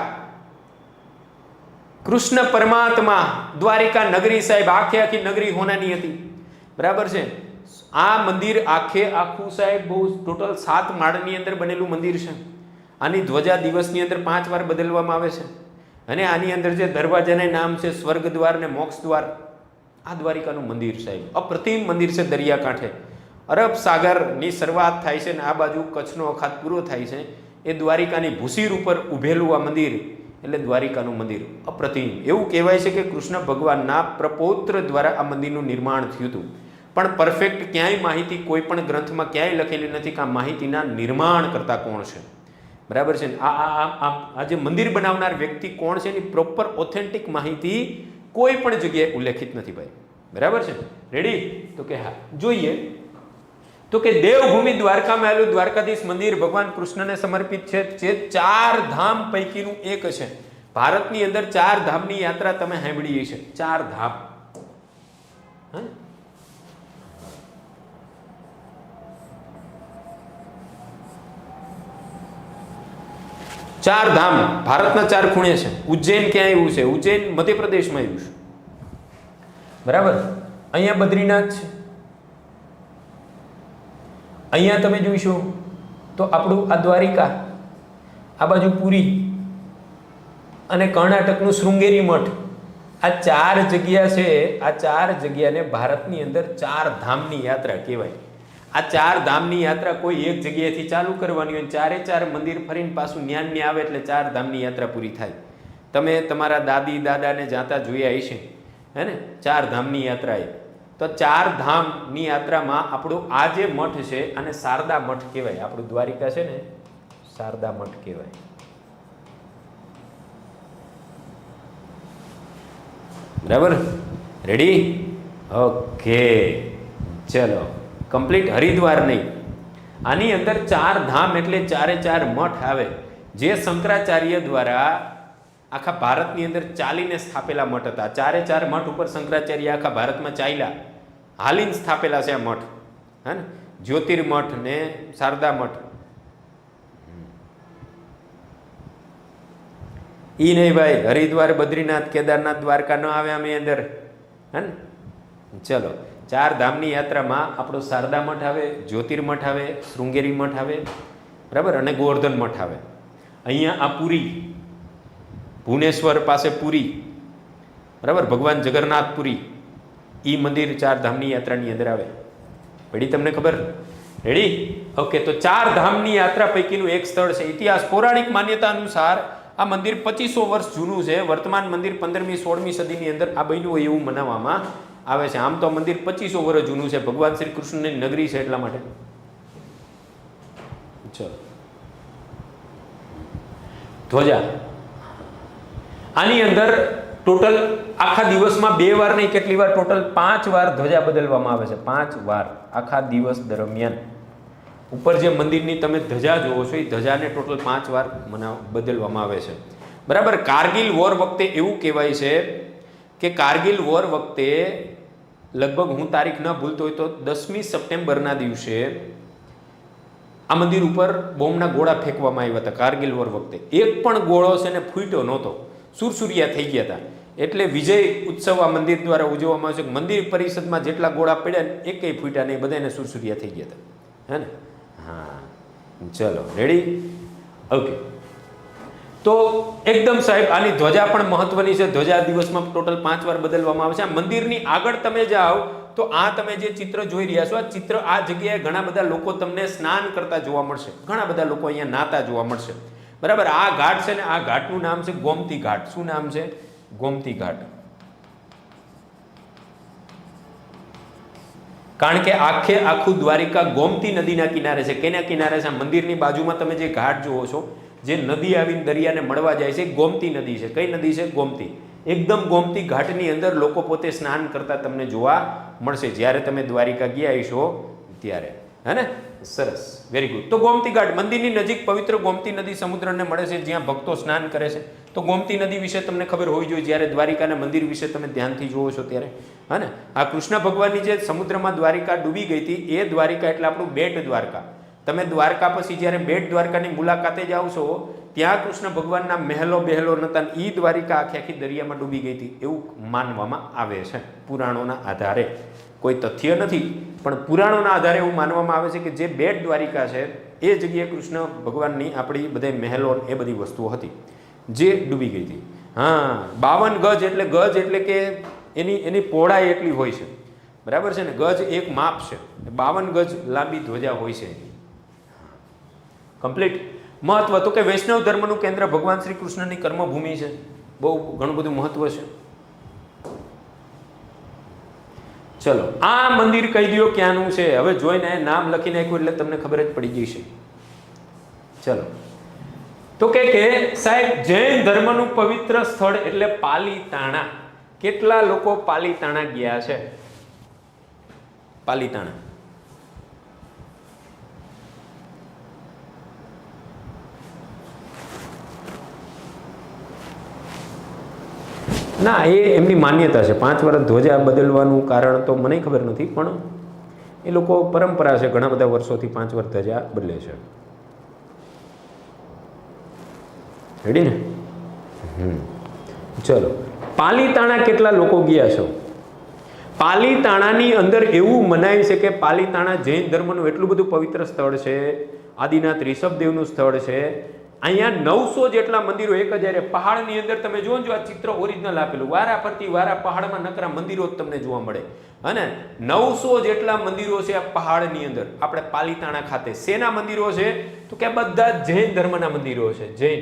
કૃષ્ણ પરમાત્મા દ્વારિકા નગરી સાહેબ આખી નગરી હોનાની હતી. બરાબર છે? આ મંદિર આખું સાહેબ બહુ ટોટલ 7 માળની અંદર બનેલું મંદિર છે. આની ધ્વજા દિવસની અંદર 5 વાર બદલવામાં આવે છે અને આની અંદર જે દરવાજાના નામ છે સ્વર્ગ દ્વાર ને મોક્ષ દ્વાર. આ દ્વારિકાનું મંદિર સાહેબ અપ્રતિમ મંદિર છે. દરિયાકાંઠે અરબ સાગરની શરૂઆત થાય છે ને આ બાજુ કચ્છનો અખાત પૂરો થાય છે. એ દ્વારિકાની ભૂસીર ઉપર ઉભેલું આ મંદિર એટલે દ્વારિકાનું મંદિર અપ્રતિમ. એવું કહેવાય છે કે કૃષ્ણ ભગવાનના પ્રપૌત્ર દ્વારા આ મંદિરનું નિર્માણ થયું હતું. પણ પરફેક્ટ ક્યાંય માહિતી કોઈ પણ ગ્રંથમાં ક્યાંય લખેલી નથી કે આ માહિતીના નિર્માણ કરતા કોણ છે. બરાબર છે? આ જે મંદિર બનાવનાર વ્યક્તિ કોણ છે એની પ્રોપર ઓથેન્ટિક માહિતી કોઈ પણ જગ્યાએ ઉલ્લેખિત નથી ભાઈ. બરાબર છે? રેડી? તો કે હા, જોઈએ તો કે દેવભૂમિ દ્વારકામાં આવેલું દ્વારકાધીશ મંદિર ભગવાન કૃષ્ણને સમર્પિત છે. જે 4 ધામ પૈકીનું એક છે. ભારતની અંદર 4 ધામની યાત્રા તમે સાંભળી છે. 4 ધામ. હા, 4 ધામ ભારતના 4 ખૂણે છે. ઉજ્જૈન ક્યાં આવ્યું છે? ઉજ્જૈન મધ્યપ્રદેશમાં આવ્યું છે. બરાબર? અહીંયા બદ્રીનાથ છે. અહીંયા તમે જોઈશો તો આપણું આ દ્વારિકા, આ બાજુ પુરી અને કર્ણાટકનું શૃંગેરી મઠ. આ 4 જગ્યા છે. આ 4 જગ્યાને ભારતની અંદર 4 ધામની યાત્રા કહેવાય. આ 4 ધામની યાત્રા કોઈ એક જગ્યાએથી ચાલુ કરવાની હોય, 4 મંદિર ફરીને પાછું જ્ઞાનની આવે એટલે 4 ધામની યાત્રા પૂરી થાય. તમે તમારા દાદી દાદાને જાતા જોયા હશે, હે ને? 4 ધામની યાત્રાએ. તો 4 ધામની યાત્રામાં આપણું આ જે મઠ છે આને શારદા મઠ કહેવાય. આપણું દ્વારિકા છે ને શારદા મઠ કહેવાય. બરાબર? રેડી? ઓકે, ચલો કમ્પ્લીટ. હરિદ્વાર નહીં, આની અંદર 4 ધામ એટલે 4 મઠ આવે, જે શંકરાચાર્ય દ્વારા આખા ભારતની અંદર ચાલીને સ્થાપેલા મઠ હતા. 4 મઠ ઉપર શંકરાચાર્ય આખા ભારતમાં ચાલ્યા, હાલીને સ્થાપેલા છે આ મઠ, હે ને. જ્યોતિર્મઠ ને શારદા મઠ. ઈ નહીં ભાઈ, હરિદ્વાર, બદ્રીનાથ, કેદારનાથ, દ્વારકા ન આવે આની અંદર, હે ને. ચલો, 4 ધામની યાત્રામાં આપણો શારદા મઠ આવે, જ્યોતિર્મઠ આવે, શૃંગેરી મઠ આવે, બરાબર, અને ગોવર્ધન મઠ આવે. અહીંયા આ પુરી, ભુવનેશ્વર પાસે પુરી, બરાબર, ભગવાન જગન્નાથ પુરી, ઈ મંદિર 4 ધામની યાત્રાની અંદર આવે. રેડી? તમને ખબર? રેડી? ઓકે. તો 4 ધામની યાત્રા પૈકીનું એક સ્થળ છે. ઇતિહાસ, પૌરાણિક માન્યતા અનુસાર આ મંદિર 2500 વર્ષ જૂનું છે. વર્તમાન મંદિર 15મી 16મી સદીની અંદર આ બન્યું હોય એવું મનાવવામાં આવે છે. આમ તો મંદિર 2500 વર્ષ જૂનું છે, ભગવાન શ્રી કૃષ્ણની નગરી છે એટલા માટે. ચલો, ધ્વજા. આની અંદર ટોટલ આખા દિવસમાં 2 વાર નહીં, કેટલી વાર? ટોટલ 5 વાર ધ્વજા બદલવામાં આવે છે. 5 વાર આખા દિવસ દરમિયાન. ઉપર જે મંદિરની તમે ધજા જોવો છો એ ધજાને ટોટલ 5 વાર બદલવામાં આવે છે, બરાબર. કારગિલ વોર વખતે એવું કહેવાય છે કે કારગિલ વોર વખતે લગભગ, હું તારીખ ન ભૂલતો હોય તો 10મી સપ્ટેમ્બરના દિવસે આ મંદિર ઉપર બોમ્બના ગોળા ફેંકવામાં આવ્યા હતા. કારગિલ વોર વખતે એક પણ ગોળો છે ને ફૂટ્યો નહોતો, સુરસુરિયા થઈ ગયા હતા. એટલે વિજય ઉત્સવ આ મંદિર દ્વારા ઉજવવામાં આવે છે. મંદિર પરિષદમાં જેટલા ગોળા પડ્યા ને એકેય ફૂટ્યા નહીં, બધાને સુરસુરિયા થઈ ગયા હતા, હે ને. હા, ચલો, રેડી? ઓકે. તો એકદમ સાહેબ, આની ધ્વજા પણ મહત્વની છે. ધ્વજા દિવસમાં ટોટલ 5 વાર બદલવામાં આવે છે. આ મંદિરની આગળ તમે જાઓ તો આ તમે જે ચિત્ર જોઈ રહ્યા છો, આ ચિત્ર, આ જગ્યાએ ઘણા બધા લોકો તમને સ્નાન કરતા જોવા મળશે. ઘણા બધા લોકો અહીંયા નાતા જોવા મળશે, બરાબર. આ ઘાટ છે ને, આ ઘાટનું નામ છે ગોમતી ઘાટ. શું નામ છે? ગોમતી ઘાટ. કારણ કે આખું દ્વારિકા ગોમતી નદીના કિનારે છે. કેના કિનારે છે? મંદિરની બાજુમાં તમે જે ઘાટ જોવો છો, જે નદી આવીને દરિયાને મળવા જાય છે, ગોમતી નદી છે. કઈ નદી છે? ગોમતી. એકદમ ગોમતી ઘાટની અંદર લોકો પોતે સ્નાન કરતા તમને જોવા મળશે જ્યારે તમે દ્વારિકા ગયા હશો ત્યારે, હે ને. સરસ, વેરી ગુડ. તો ગોમતી ઘાટ, મંદિરની નજીક પવિત્ર ગોમતી નદી સમુદ્રને મળે છે, જ્યાં ભક્તો સ્નાન કરે છે. તો ગોમતી નદી વિશે તમને ખબર હોવી જોઈએ જ્યારે દ્વારિકાના મંદિર વિશે તમે ધ્યાનથી જુઓ છો ત્યારે, હે ને. આ કૃષ્ણ ભગવાનની જે સમુદ્રમાં દ્વારિકા ડૂબી ગઈ હતી, એ દ્વારિકા એટલે આપણું બેટ દ્વારકા. તમે દ્વારકા પછી જ્યારે બેટ દ્વારકાની મુલાકાતે જાઓ છો, ત્યાં કૃષ્ણ ભગવાનના મહેલો બહેલો નતા, ઈ દ્વારિકા આખી દરિયામાં ડૂબી ગઈ હતી એવું માનવામાં આવે છે પુરાણોના આધારે. કોઈ તથ્ય નથી, પણ પુરાણોના આધારે એવું માનવામાં આવે છે કે જે બેટ દ્વારિકા છે એ જગ્યાએ કૃષ્ણ ભગવાનની આપણી બધા મહેલો એ બધી વસ્તુઓ હતી જે ડૂબી ગઈ હતી. હા, 52 ગજ એટલે, ગજ એટલે કે એની પહોળાઈ એટલી હોય છે, બરાબર છે ને. ગજ એક માપ છે, 52 ગજ લાંબી ધ્વજા હોય છે. કમ્પ્લીટ. મહત્વ તો કે વૈષ્ણવ ધર્મનું કેન્દ્ર, ભગવાન શ્રી કૃષ્ણની કર્મભૂમિ છે. બહુ ઘણું બધું મહત્વ છે. ચલો, આ મંદિર કહી દો ક્યાંનું છે. હવે જોઈને નામ લખી નાખ્યું એટલે તમને ખબર જ પડી જશે. ચલો, તો કે સાહેબ જૈન ધર્મનું પવિત્ર સ્થળ એટલે પાલીતાણા. કેટલા લોકો પાલીતાણા ગયા છે? પાલીતાણા. ના, એ એમની માન્યતા છે. 5 વર્ષ ધ્વજા બદલવાનું કારણ તો મને ખબર નથી, પણ એ લોકો પરંપરા છે, ઘણા બધા વર્ષોથી 5 વર્ષ ધજા બદલે છે. રેડી ને? ચલો, પાલીતાણા કેટલા લોકો ગયા છો? પાલીતાણાની અંદર એવું મનાય છે કે પાલીતાણા જૈન ધર્મનું એટલું બધું પવિત્ર સ્થળ છે, આદિનાથ ઋષભદેવનું સ્થળ છે. અહીંયા 900 જેટલા મંદિરો, 1000 પહાડની અંદર તમે જુઓ જો આ ચિત્ર ઓરિજિનલ આપેલું, વારા ફરતી વારા પહાડમાં નકરા મંદિરો જ તમને જોવા મળે. અને 900 જેટલા મંદિરો છે આ પહાડની અંદર. આપણે પાલીતાણા ખાતે શેના મંદિરો છે? તો કે બધા જૈન ધર્મના મંદિરો છે. જૈન,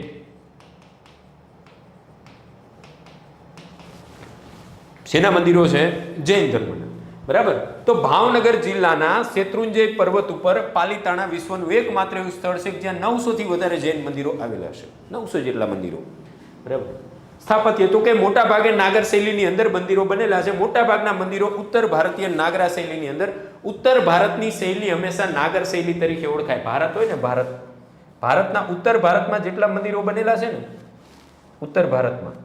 શેના મંદિરો છે? જૈન ધર્મના, બરાબર. તો ભાવનગર જિલ્લાના શેત્રુંજય પર્વત ઉપર પાલીતાણા વિશ્વનું એકમાત્ર એવું સ્થળ છે જ્યાં 900 થી વધારે જૈન મંદિરો આવેલા છે. 900 જેટલા મંદિરો, બરાબર. સ્થાપત્ય તો કે મોટા ભાગે નાગર શૈલીની અંદર મંદિરો બનેલા છે. મોટા ભાગના મંદિરો ઉત્તર ભારતીય નાગરા શૈલીની અંદર. ઉત્તર ભારતની શૈલી હંમેશા નાગર શૈલી તરીકે ઓળખાય. ભારત હોય ને, ભારતના ઉત્તર ભારતમાં જેટલા મંદિરો બનેલા છે ને ઉત્તર ભારતમાં,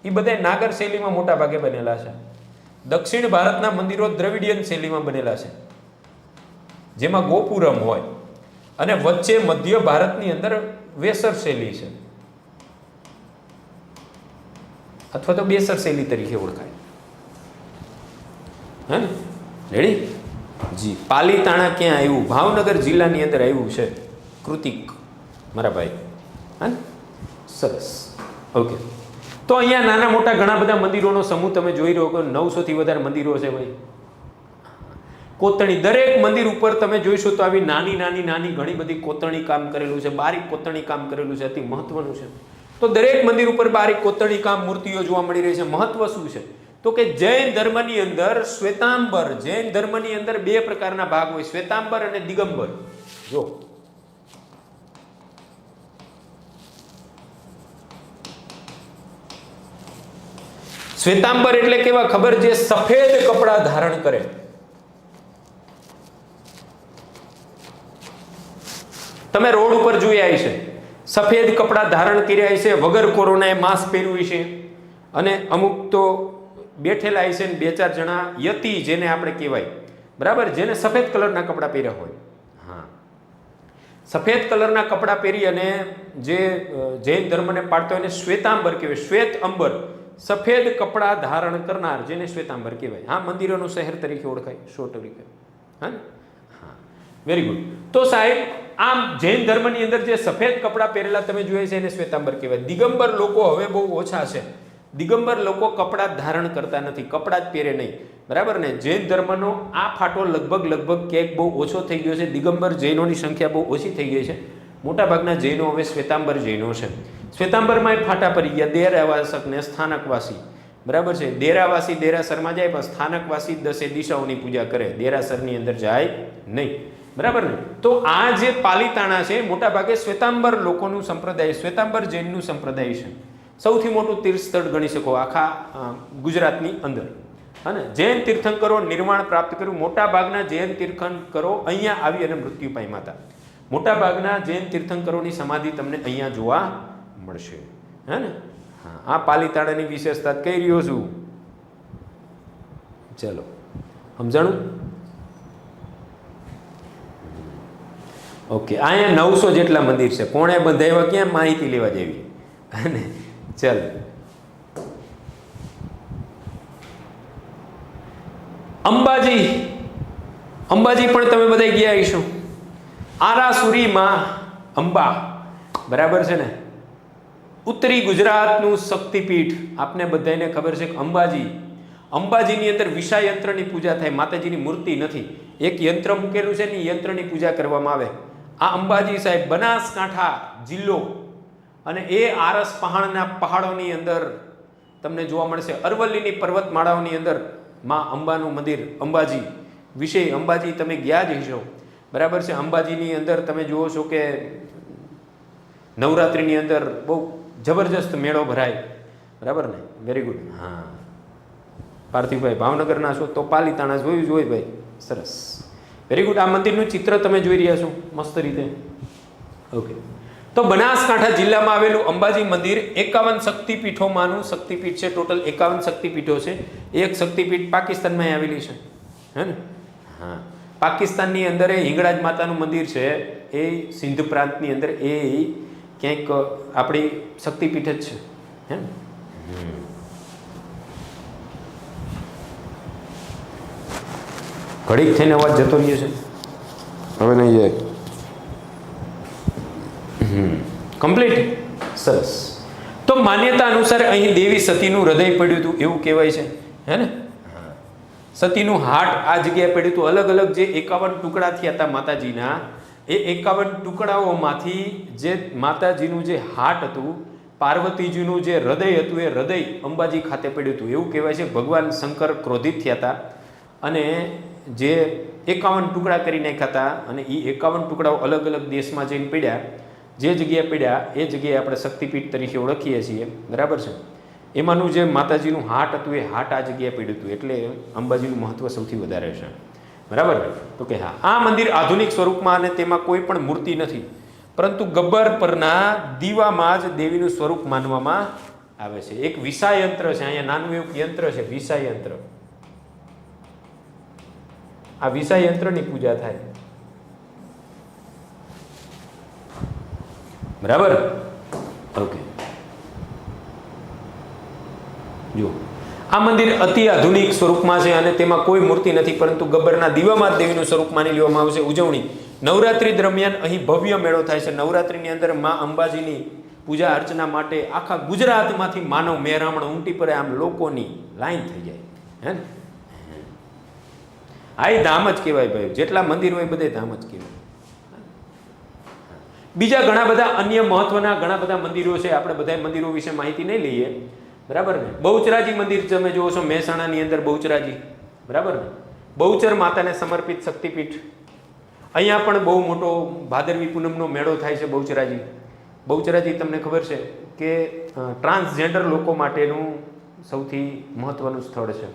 એ બધા નાગર શૈલીમાં મોટા ભાગે બનેલા છે. દક્ષિણ ભારતના મંદિરો દ્રવિડિયન શૈલીમાં બનેલા છે, જેમાં ગોપુરમ હોય, અને વચ્ચે મધ્ય ભારતની અંદર વેસર શૈલી છે, અથવા તો બેસર શૈલી તરીકે ઓળખાય. હે ને, રેડી જી. પાલીતાણા ક્યાં આવ્યું? ભાવનગર જિલ્લાની અંદર આવ્યું છે. કૃતિક મારા ભાઈ. હા, સરસ. ઓકે, તો અહીંયા નાના મોટા ઘણા બધા મંદિરોનો સમૂહ તમે જોઈ રહ્યો છો. 900 થી વધારે મંદિરો છે ભાઈ. કોતરણી, દરેક મંદિર ઉપર તમે જોઈશો તો આવી નાની નાની નાની ઘણી બધી કોતરણી કામ કરેલું છે, બારીક કોતરણી કામ કરેલું છે. અતિ મહત્વનું છે. તો દરેક મંદિર ઉપર બારીક કોતરણી કામ, મૂર્તિઓ જોવા મળી રહી છે. મહત્વ શું છે? તો કે જૈન ધર્મની અંદર શ્વેતાંબર, જૈન ધર્મની અંદર 2 પ્રકારના ભાગ હોય, શ્વેતાંબર અને દિગંબર. જો શ્વેતાંબર એટલે કેવા ખબર? જે સફેદ કપડા ધારણ કરે. તમે રોડ ઉપર જોયા છે, સફેદ કપડા ધારણ કર્યા છે, વગર કોરોનાએ માસ્ક પહેર્યું છે, અને અમુક તો બેઠેલા છે ને 2-4 જણા યતિ જેને આપણે કહેવાય, બરાબર, જેને સફેદ કલરના કપડા પહેર્યા હોય. હા, સફેદ કલરના કપડા પહેરી અને જે જૈન ધર્મને પાડતો એને શ્વેતાંબર કહેવાય. શ્વેત અંબર, સફેદ કપડા ધારણ કરનાર, જેને શ્વેતાંબર કહેવાય. હા, મંદિરોનું શહેર તરીકે ઓળખાય, 100 તરીકે. હા, વેરી ગુડ. તો સાહેબ, આમ જૈન ધર્મની અંદર જે સફેદ કપડાં પહેરેલા તમે જોઈએ છે એને શ્વેતાંબર કહેવાય. દિગંબર લોકો હવે બહુ ઓછા છે. દિગંબર લોકો કપડાં ધારણ કરતા નથી, કપડાં જ પહેરે નહીં, બરાબર ને. જૈન ધર્મનો આ ફાટો લગભગ ક્યાંક બહુ ઓછો થઈ ગયો છે. દિગંબર જૈનોની સંખ્યા બહુ ઓછી થઈ ગઈ છે. મોટાભાગના જૈનો હવે શ્વેતાંબર જૈનો છે. શ્વેતાંબરમાં ફાટા પડી ગયા. દેરાવાસક ને સ્થાનકવાસી, બરાબર છે. દેરાવાસી દેરાસરમાં જાય, પણ સ્થાનકવાસી 10 દિશાઓની પૂજા કરે, દેરાસરની અંદર જાય નહીં, બરાબર ને. તો આ જે પાલીતાણા છે મોટા ભાગે શ્વેતાંબર લોકોનું સંપ્રદાય, શ્વેતાંબર જૈનનું સંપ્રદાય છે. સૌથી મોટું તીર્થ સ્થળ ગણી શકો આખા ગુજરાતની અંદર. અને જૈન તીર્થંકરો નિર્વાણ પ્રાપ્ત કર્યું. મોટા ભાગના જૈન તીર્થંકરો અહીંયા આવી અને મૃત્યુ પામ્યા હતા. મોટા ભાગના જૈન તીર્થંકરોની સમાધિ તમને અહીંયા જોવા મળશે. હે ને. હા, આ પાલીતાણાની વિશેષતા કહી રહ્યો છું. ચલો, સમજાણું? ઓકે, અહીંયા 900 જેટલા મંદિર છે. કોણે બંધાવ્યા, ક્યાં માહિતી લેવા જેવી. અને ચાલ, અંબાજી પણ તમે બધા ગયા હશો. આરાસુરીમાં અંબા, બરાબર છે ને. ઉત્તરી ગુજરાતનું શક્તિપીઠ. આપને બધાને ખબર છે કે અંબાજીની અંદર વિષા યંત્રની પૂજા થાય. માતાજીની મૂર્તિ નથી, એક યંત્ર મૂકેલું છે ને, યંત્રની પૂજા કરવામાં આવે. આ અંબાજી સાહેબ બનાસકાંઠા જિલ્લો, અને એ આરસ પહાડોની અંદર તમને જોવા મળશે. અરવલ્લીની પર્વતમાળાઓની અંદર માં અંબાનું મંદિર, અંબાજી વિશે. અંબાજી તમે ગયા જ હશો, બરાબર છે. અંબાજીની અંદર તમે જુઓ છો કે નવરાત્રિની અંદર બહુ જબરજસ્ત મેળો ભરાય, બરાબર ને. Very good. હા, પાર્થિવભાઈ ભાવનગરના છો તો પાલીતાણા જોયું જ હોય ભાઈ. સરસ, વેરી ગુડ. આ મંદિરનું ચિત્ર તમે જોઈ રહ્યા છો મસ્ત રીતે. ઓકે, તો બનાસકાંઠા જિલ્લામાં આવેલું અંબાજી મંદિર 51 શક્તિપીઠોમાંનું શક્તિપીઠ છે. ટોટલ 51 શક્તિપીઠો છે. એક શક્તિપીઠ પાકિસ્તાનમાં આવેલી છે, હે ને. હા, પાકિસ્તાનની અંદર એ હિંગળાજ માતાનું મંદિર છે. એ સિંધ પ્રાંતની અંદર એ ક્યાંક આપણી શક્તિપીઠ જ છે, હે ને. ઘડીક થઈને અવાજ જતો રહ્યો છે, હવે નહીં જાય. કમ્પ્લીટ. સરસ. તો માન્યતા અનુસાર અહીં દેવી સતીનું હૃદય પડ્યું હતું એવું કહેવાય છે, હે ને. સતીનું હાટ આ જગ્યાએ પડ્યું હતું. અલગ અલગ જે 51 ટુકડા થયા હતા માતાજીના, એ 51 ટુકડાઓમાંથી જે માતાજીનું જે હાટ હતું, પાર્વતીજીનું જે હૃદય હતું, એ હૃદય અંબાજી ખાતે પડ્યું હતું એવું કહેવાય છે. ભગવાન શંકર ક્રોધિત થયા હતા અને જે 51 ટુકડા કરી નાખ્યા હતા, અને એ 51 ટુકડાઓ અલગ અલગ દેશમાં જઈને પડ્યા. જે જગ્યાએ પડ્યા એ જગ્યાએ આપણે શક્તિપીઠ તરીકે ઓળખીએ છીએ, બરાબર છે. એમાંનું જે માતાજીનું હાટ હતું એ હાટ આ જગ્યાએ પડ્યું હતું, એટલે અંબાજીનું મહત્વ સૌથી વધારે છે. બરાબર? તો કે હા, આ મંદિર આધુનિક સ્વરૂપમાં અને તેમાં કોઈ પણ મૂર્તિ નથી, પરંતુ ગબ્બર પરના દીવામાં જ દેવીનું સ્વરૂપ માનવામાં આવે છે. એક વિષા યંત્ર છે, અહીંયા નાનું એવું યંત્ર છે, વિષા યંત્ર. આ વિષા યંત્રની પૂજા થાય. બરાબર? ઓકે. જો આ મંદિર અતિ આધુનિક સ્વરૂપમાં છે અને તેમાં કોઈ મૂર્તિ નથી, પરંતુ ગબ્બરના દીવામાં જ દેવીનું સ્વરૂપ માની લેવામાં આવે છે. ઉજવણી નવરાત્રી દરમિયાન અહીં ભવ્ય મેળો થાય છે. નવરાત્રીની અંદર મા અંબાજીની પૂજા અર્ચના માટે આખા ગુજરાતમાંથી માનવ મહેરામણ ઉમટી પડે, આમ લોકોની લાઈન થઈ જાય. હે ને? આ એ ધામ જ કહેવાય ભાઈ. જેટલા મંદિર હોય બધે ધામ જ કહેવાય. બીજા ઘણા બધા અન્ય મહત્વના ઘણા બધા મંદિરો છે. આપણે બધા મંદિરો વિશે માહિતી નહીં લઈએ. બરાબર ને? બહુચરાજી મંદિર તમે જુઓ છો મહેસાણાની અંદર, બહુચરાજી. બરાબર ને? બહુચર માતાને સમર્પિત શક્તિપીઠ. અહીંયા પણ બહુ મોટો ભાદરવી પૂનમનો મેળો થાય છે બહુચરાજી. બહુચરાજી તમને ખબર છે કે ટ્રાન્સજેન્ડર લોકો માટેનું સૌથી મહત્વનું સ્થળ છે.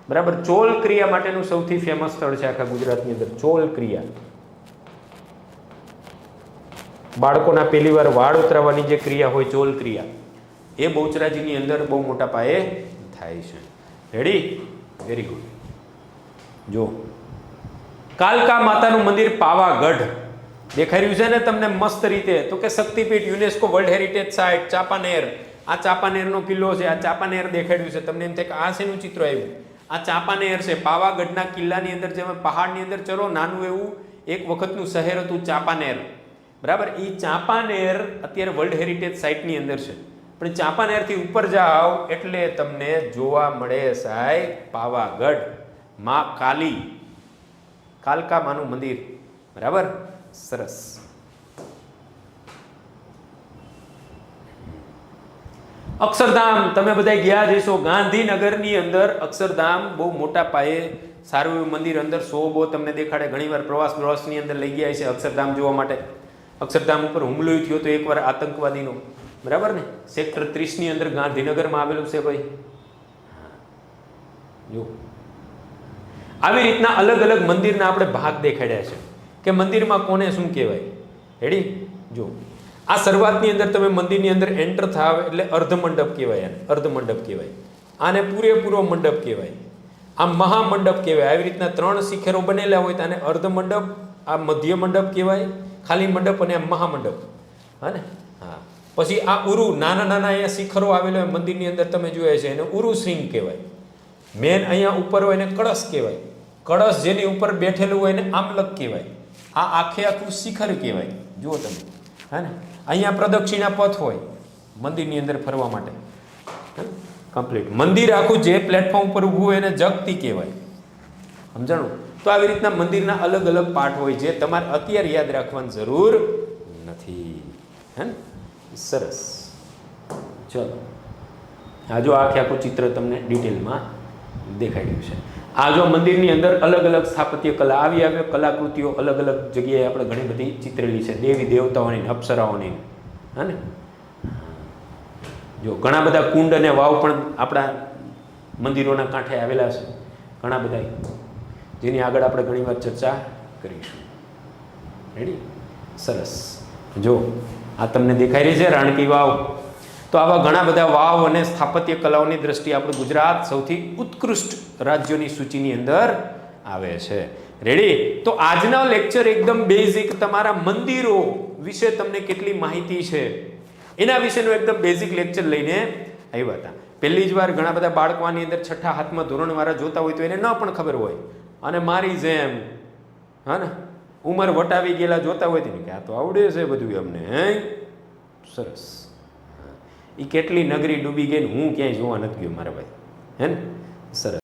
બરાબર? ચોલ ક્રિયા માટેનું સૌથી ફેમસ સ્થળ છે આખા ગુજરાતની અંદર. ચોલ ક્રિયા, બાળકોના પહેલી વાર વાળ ઉતરાવવાની જે ક્રિયા હોય, ચોલ ક્રિયા, એ બહુચરાજીની અંદર બહુ મોટા પાયે થાય છે. રેડી? Very good. જો કાલકા માતાનું મંદિર પાવાગઢ દેખાઈ રહ્યું છે ને તમને મસ્ત રીતે, તો કે શક્તિપીઠ, UNESCO world heritage site, Champaner. આ ચાંપાનેરનો કિલ્લો છે. આ ચાંપાનેર દેખાઈ રહ્યું છે. તમને એમ થાય કે આ શેનું ચિત્ર આવ્યું? આ ચાંપાનેર છે. પાવાગઢના કિલ્લાની અંદર જેમ પહાડની અંદર ચલો, નાનું એવું એક વખતનું શહેર હતું ચાંપાનેર. બરાબર? એ ચાંપાનેર અત્યારે વર્લ્ડ હેરિટેજ સાઇટની અંદર છે. પણ ચાંપાનેરથી ઉપર જાઓ એટલે તમને જોવા મળે સાહેબ પાવાગઢ, મા કાલી, કાલકા માનું મંદિર. બરાબર? સરસ. અક્ષરધામ તમે બધા ગયા જશો. ગાંધીનગરની અંદર અક્ષરધામ બહુ મોટા પાયે સારું એવું મંદિર, અંદર શોભો તમને દેખાડે. ઘણીવાર પ્રવાસની અંદર લઈ ગયા છે અક્ષરધામ જોવા માટે. અક્ષરધામ ઉપર હુમલો થયો તો એકવાર આતંકવાદીનો. બરાબર ને? સેક્ટર 30ની અંદર ગાંધીનગરમાં આવેલું છે ભાઈ. જો આવી રીતના અલગ અલગ મંદિરના આપણે ભાગ દેખાડ્યા છે કે મંદિરમાં કોને શું કહેવાય. રેડી? જો આ શરૂઆતની અંદર તમે મંદિરની અંદર એન્ટર થાવ એટલે અર્ધ મંડપ કહેવાય. અર્ધ મંડપ કહેવાય. આને પૂરેપૂરો મંડપ કહેવાય. આ મહામંડપ કહેવાય. આવી રીતના 3 શિખરો બનેલા હોય તો આને અર્ધ મંડપ, આ મધ્ય મંડપ કહેવાય, ખાલી મંડપ, અને આ મહામંડપ. હા ને? હા. પછી આ ઉરુ, નાના નાના અહીંયા શિખરો આવેલા હોય મંદિરની અંદર તમે જોયા છે, એને ઉરુ શ્રીંગ કહેવાય. મેન અહીંયા ઉપર હોય એને કળશ કહેવાય. કળશ જેની ઉપર બેઠેલું હોય એને આમલક કહેવાય. આ આખે આખું શિખર કહેવાય. જુઓ તમે. હા ને? અહીંયા પ્રદક્ષિણા પથ હોય મંદિરની અંદર ફરવા માટે. કમ્પ્લીટ મંદિર આખું જે પ્લેટફોર્મ પર ઊભું હોય એને જગતી કહેવાય. સમજાણું? તો આવી રીતના મંદિરના અલગ અલગ પાર્ટ હોય જે તમારે અત્યારે યાદ રાખવાની જરૂર નથી. હે ને? સરસ. ચલો, આ જો આખે આખું ચિત્ર તમને ડિટેલમાં દેખાઈ રહ્યું છે. આ જો મંદિરની અંદર અલગ અલગ સ્થાપત્ય કલા, આવી આવે કલાકૃતિઓ અલગ અલગ જગ્યાએ આપણે ઘણી બધી ચિત્રેલી છે, દેવી દેવતાઓની, અપ્સરાઓની. હા ને? જો ઘણા બધા કુંડ અને વાવ પણ આપણા મંદિરોના કાંઠે આવેલા છે, ઘણા બધા, જેની આગળ આપણે ઘણીવાર ચર્ચા કરીશું. રેડી? સરસ. જો આ તમને દેખાઈ રહી છે રાણકી વાવ. તો આવા ઘણા બધા વાવ અને સ્થાપત્ય કલાઓની દ્રષ્ટિએ આપણું ગુજરાત સૌથી ઉત્કૃષ્ટ રાજ્યોની સૂચિની અંદર આવે છે. રેડી? તો આજનો લેક્ચર એકદમ બેઝિક, તમારા મંદિરો વિશે તમને કેટલી માહિતી છે એના વિશેનો એકદમ બેઝિક લેક્ચર લઈને આવ્યા હતા. પહેલી જ વાર ઘણા બધા બાળકો આની અંદર 6ઠા 7મા ધોરણવાળા જોતા હોય તો એને ન પણ ખબર હોય, અને મારી જેમ હા ને ઉંમર વટાવી ગયેલા જોતા હોય તો કે આ તો આવડે છે બધું અમને. હે સરસ. એ કેટલી નગરી ડૂબી ગઈ ને હું ક્યાંય જોવા નથી ગયો મારા ભાઈ. હે ને? સરસ.